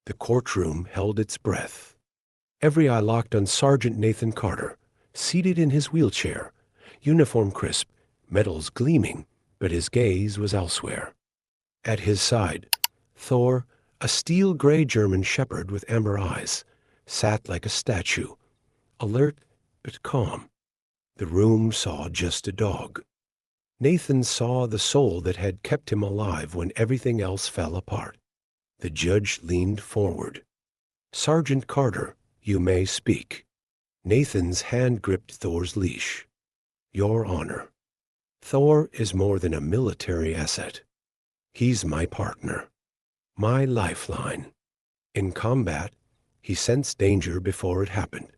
The courtroom held its breath. Every eye locked on Sergeant Nathan Carter, seated in his wheelchair, uniform crisp, medals gleaming, but his gaze was elsewhere. At his side, Thor, a steel-gray German shepherd with amber eyes, sat like a statue, alert but calm. The room saw just a dog. Nathan saw the soul that had kept him alive when everything else fell apart. The judge leaned forward. "Sergeant Carter, you may speak." Nathan's hand gripped Thor's leash. "Your Honor, Thor is more than a military asset. He's my partner, my lifeline. In combat, he sensed danger before it happened.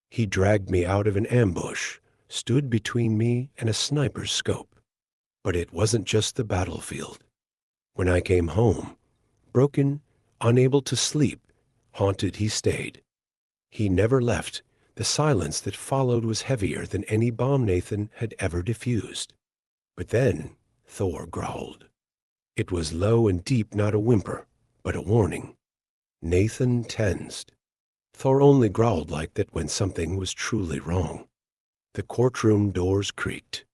He dragged me out of an ambush, stood between me and a sniper's scope. But it wasn't just the battlefield. When I came home, broken, unable to sleep, haunted he stayed. He never left. The silence that followed was heavier than any bomb Nathan had ever diffused. But then Thor growled. It was low and deep, not a whimper, but a warning. Nathan tensed. Thor only growled like that when something was truly wrong. The courtroom doors creaked.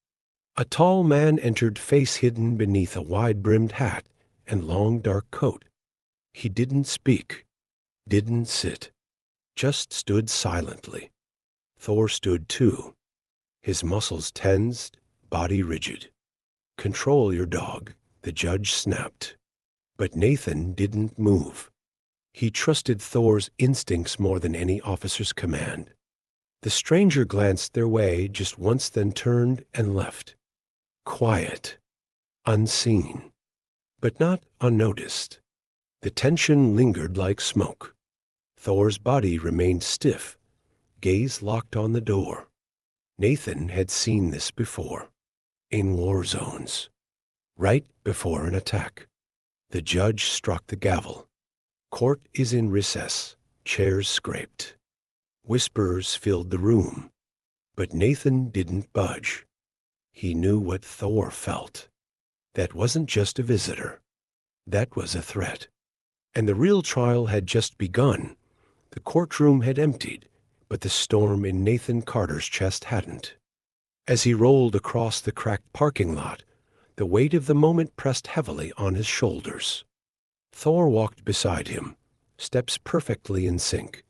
A tall man entered, face hidden beneath a wide-brimmed hat and long dark coat. He didn't speak, didn't sit, just stood silently. Thor stood too, his muscles tensed, body rigid. "Control your dog," the judge snapped. But Nathan didn't move. He trusted Thor's instincts more than any officer's command. The stranger glanced their way just once, then turned and left. Quiet, unseen, but not unnoticed. The tension lingered like smoke. Thor's body remained stiff, gaze locked on the door. Nathan had seen this before, in war zones, right before an attack. The judge struck the gavel. Court is in recess, chairs scraped. Whispers filled the room, but Nathan didn't budge. He knew what Thor felt. That wasn't just a visitor. That was a threat. And the real trial had just begun. The courtroom had emptied, but the storm in Nathan Carter's chest hadn't. As he rolled across the cracked parking lot, the weight of the moment pressed heavily on his shoulders. Thor walked beside him, steps perfectly in sync,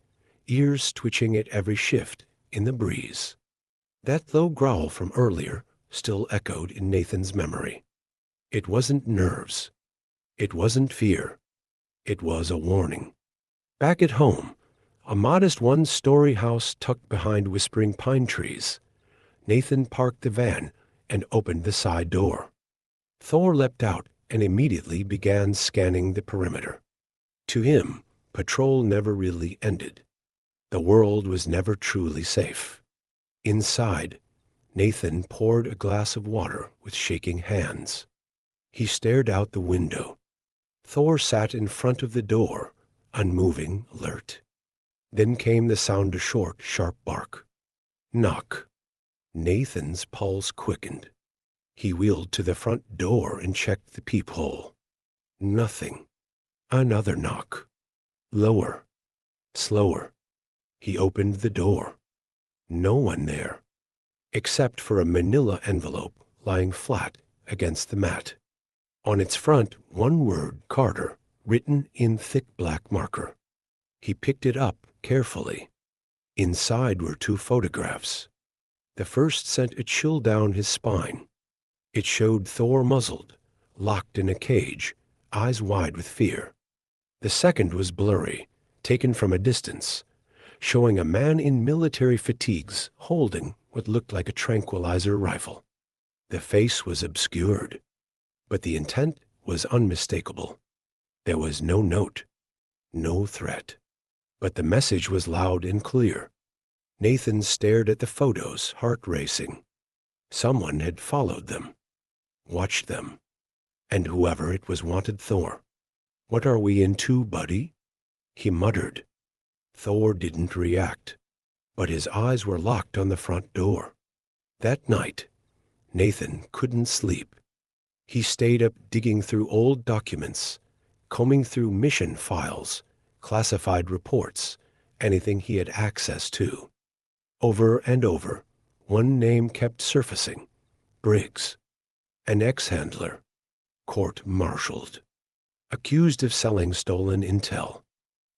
ears twitching at every shift in the breeze. That low growl from earlier still echoed in Nathan's memory. It wasn't nerves. It wasn't fear. It was a warning. Back at home, a modest one-story house tucked behind whispering pine trees, Nathan parked the van and opened the side door. Thor leapt out and immediately began scanning the perimeter. To him, patrol never really ended. The world was never truly safe. Inside, Nathan poured a glass of water with shaking hands. He stared out the window. Thor sat in front of the door, unmoving, alert. Then came the sound, a short, sharp bark. Knock. Nathan's pulse quickened. He wheeled to the front door and checked the peephole. Nothing. Another knock. Lower. Slower. He opened the door. No one there, except for a manila envelope lying flat against the mat. On its front, one word, Carter, written in thick black marker. He picked it up carefully. Inside were two photographs. The first sent a chill down his spine. It showed Thor muzzled, locked in a cage, eyes wide with fear. The second was blurry, taken from a distance, showing a man in military fatigues holding what looked like a tranquilizer rifle. The face was obscured, but the intent was unmistakable. There was no note, no threat, but the message was loud and clear. Nathan stared at the photos, heart racing. Someone had followed them, watched them, and whoever it was wanted Thor. "What are we into, buddy?" he muttered. Thor didn't react, but his eyes were locked on the front door. That night, Nathan couldn't sleep. He stayed up digging through old documents, combing through mission files, classified reports, anything he had access to. Over and over, one name kept surfacing: Briggs, an ex-handler, court-martialed, accused of selling stolen intel,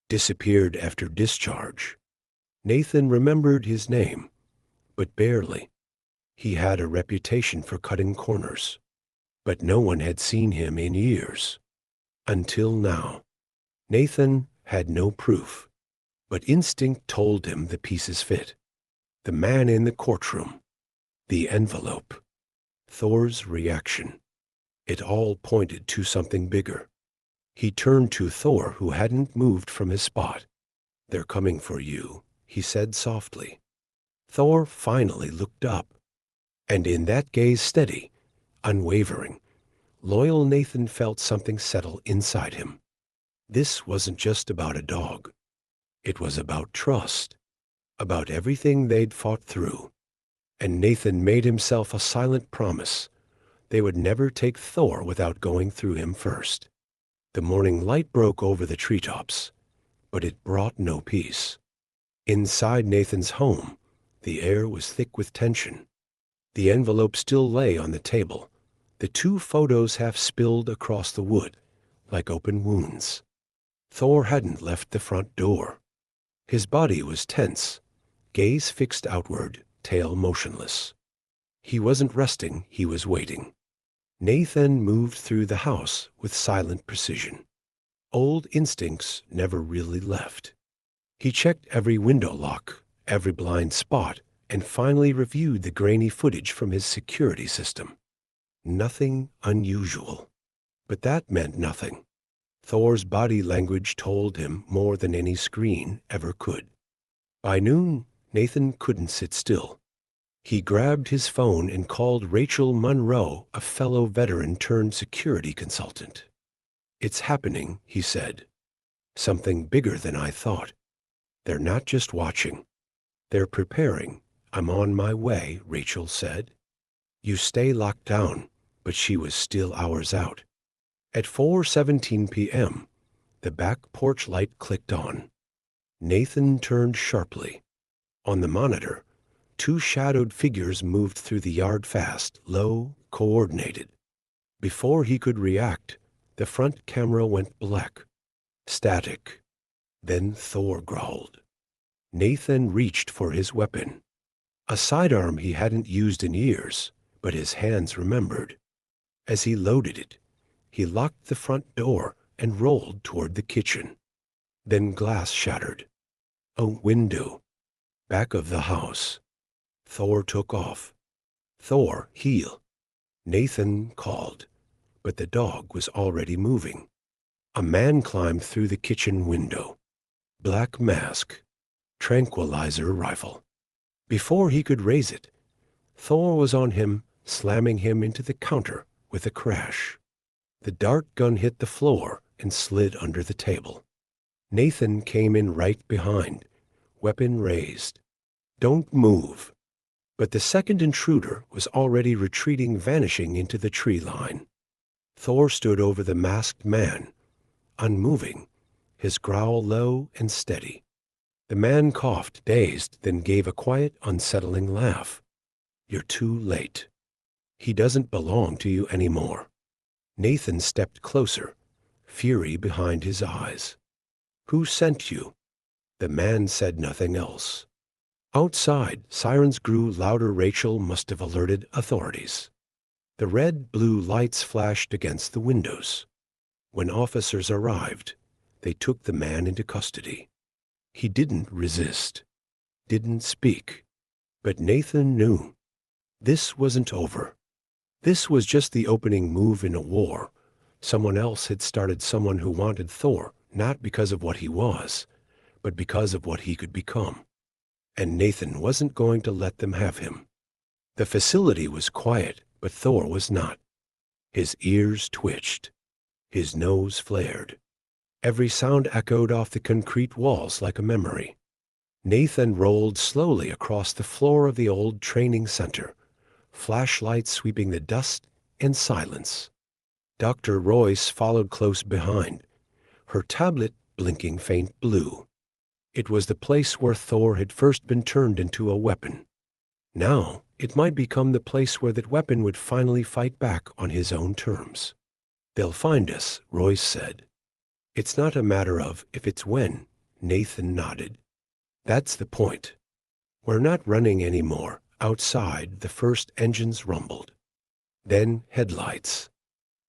disappeared after discharge. Nathan remembered his name, but barely. He had a reputation for cutting corners, but no one had seen him in years. Until now. Nathan had no proof, but instinct told him the pieces fit. The man in the courtroom, the envelope, Thor's reaction. It all pointed to something bigger. He turned to Thor, who hadn't moved from his spot. "They're coming for you," he said softly. Thor finally looked up, and in that gaze, steady, unwavering, loyal, Nathan felt something settle inside him. This wasn't just about a dog. It was about trust, about everything they'd fought through. And Nathan made himself a silent promise. They would never take Thor without going through him first. The morning light broke over the treetops, but it brought no peace. Inside Nathan's home, the air was thick with tension. The envelope still lay on the table, the two photos half spilled across the wood, like open wounds. Thor hadn't left the front door. His body was tense, gaze fixed outward, tail motionless. He wasn't resting, he was waiting. Nathan moved through the house with silent precision. Old instincts never really left. He checked every window lock, every blind spot, and finally reviewed the grainy footage from his security system. Nothing unusual. But that meant nothing. Thor's body language told him more than any screen ever could. By noon, Nathan couldn't sit still. He grabbed his phone and called Rachel Monroe, a fellow veteran turned security consultant. "It's happening," he said. "Something bigger than I thought. They're not just watching. They're preparing. I'm on my way," Rachel said. "You stay locked down," but she was still hours out. At 4:17 p.m., the back porch light clicked on. Nathan turned sharply. On the monitor, two shadowed figures moved through the yard fast, low, coordinated. Before he could react, the front camera went black, static. Then Thor growled. Nathan reached for his weapon, a sidearm he hadn't used in years, but his hands remembered. As he loaded it, he locked the front door and rolled toward the kitchen. Then glass shattered. A window. Back of the house. Thor took off. "Thor, heel." Nathan called, but the dog was already moving. A man climbed through the kitchen window. Black mask. Tranquilizer rifle. Before he could raise it, Thor was on him, slamming him into the counter with a crash. The dart gun hit the floor and slid under the table. Nathan came in right behind, weapon raised. "Don't move." But the second intruder was already retreating, vanishing into the tree line. Thor stood over the masked man, unmoving, his growl low and steady. The man coughed, dazed, then gave a quiet, unsettling laugh. "You're too late. He doesn't belong to you anymore." Nathan stepped closer, fury behind his eyes. "Who sent you?" The man said nothing else. Outside, sirens grew louder. Rachel must have alerted authorities. The red-blue lights flashed against the windows. When officers arrived, they took the man into custody. He didn't resist, didn't speak. But Nathan knew. This wasn't over. This was just the opening move in a war. Someone else had started, someone who wanted Thor, not because of what he was, but because of what he could become. And Nathan wasn't going to let them have him. The facility was quiet, but Thor was not. His ears twitched. His nose flared. Every sound echoed off the concrete walls like a memory. Nathan rolled slowly across the floor of the old training center, flashlights sweeping the dust and silence. Dr. Royce followed close behind, her tablet blinking faint blue. It was the place where Thor had first been turned into a weapon. Now, it might become the place where that weapon would finally fight back on his own terms. "They'll find us," Royce said. "It's not a matter of if, it's when," Nathan nodded. "That's the point. We're not running anymore." Outside, the first engines rumbled. Then headlights.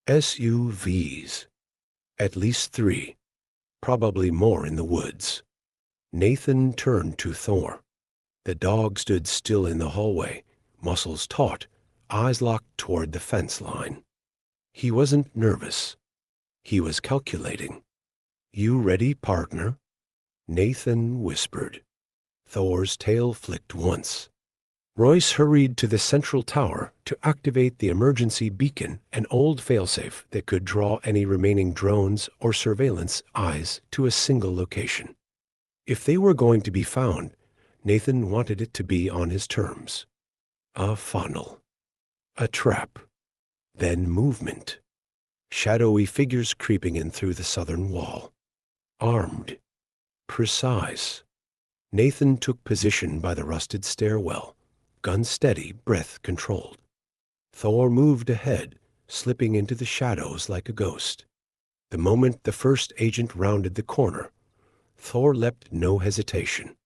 SUVs. At least 3. Probably more in the woods. Nathan turned to Thor. The dog stood still in the hallway, muscles taut, eyes locked toward the fence line. He wasn't nervous. He was calculating. "You ready, partner?" Nathan whispered. Thor's tail flicked once. Royce hurried to the central tower to activate the emergency beacon, an old failsafe that could draw any remaining drones or surveillance eyes to a single location. If they were going to be found, Nathan wanted it to be on his terms. A funnel. A trap. Then movement. Shadowy figures creeping in through the southern wall. Armed. Precise. Nathan took position by the rusted stairwell, gun steady, breath controlled. Thor moved ahead, slipping into the shadows like a ghost. The moment the first agent rounded the corner, Thor leapt, no hesitation.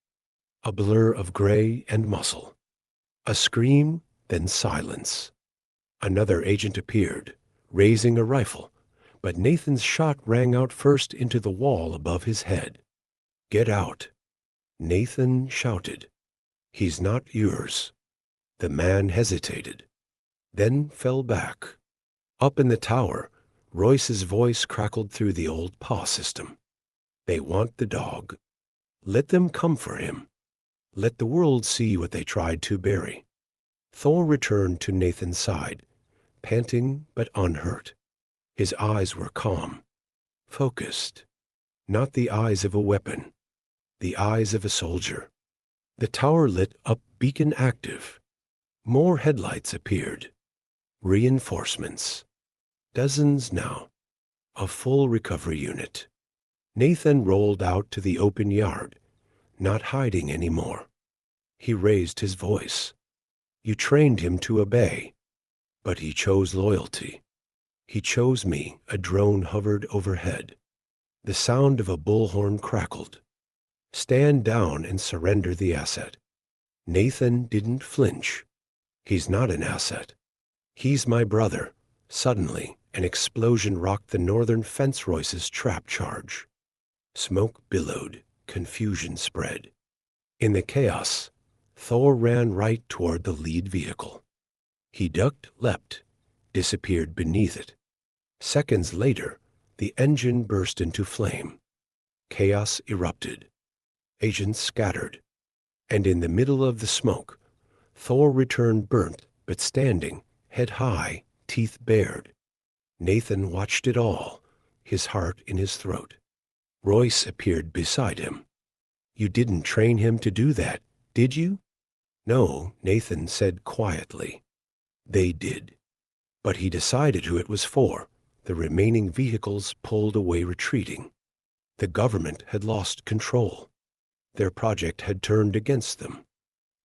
A blur of gray and muscle. A scream, then silence. Another agent appeared, raising a rifle, but Nathan's shot rang out first into the wall above his head. "Get out," Nathan shouted. "He's not yours." The man hesitated, then fell back. Up in the tower, Royce's voice crackled through the old PA system. "They want the dog. Let them come for him. Let the world see what they tried to bury." Thor returned to Nathan's side, panting but unhurt. His eyes were calm, focused. Not the eyes of a weapon, the eyes of a soldier. The tower lit up, beacon active. More headlights appeared. Reinforcements. Dozens now. A full recovery unit. Nathan rolled out to the open yard, not hiding anymore. He raised his voice. "You trained him to obey, but he chose loyalty. He chose me." A drone hovered overhead. The sound of a bullhorn crackled. "Stand down and surrender the asset." Nathan didn't flinch. "He's not an asset. He's my brother." Suddenly, an explosion rocked the northern fence. Royce's trap charge. Smoke billowed, confusion spread. In the chaos, Thor ran right toward the lead vehicle. He ducked, leapt, disappeared beneath it. Seconds later, the engine burst into flame. Chaos erupted. Agents scattered. And in the middle of the smoke, Thor returned, burnt but standing, head high, teeth bared. Nathan watched it all, his heart in his throat. Royce appeared beside him. "You didn't train him to do that, did you?" "No," Nathan said quietly. "They did. But he decided who it was for." The remaining vehicles pulled away, retreating. The government had lost control. Their project had turned against them.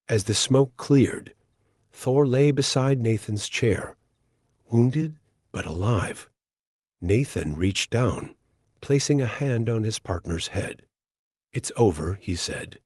As the smoke cleared, Thor lay beside Nathan's chair, wounded but alive. Nathan reached down, placing a hand on his partner's head. "It's over," he said.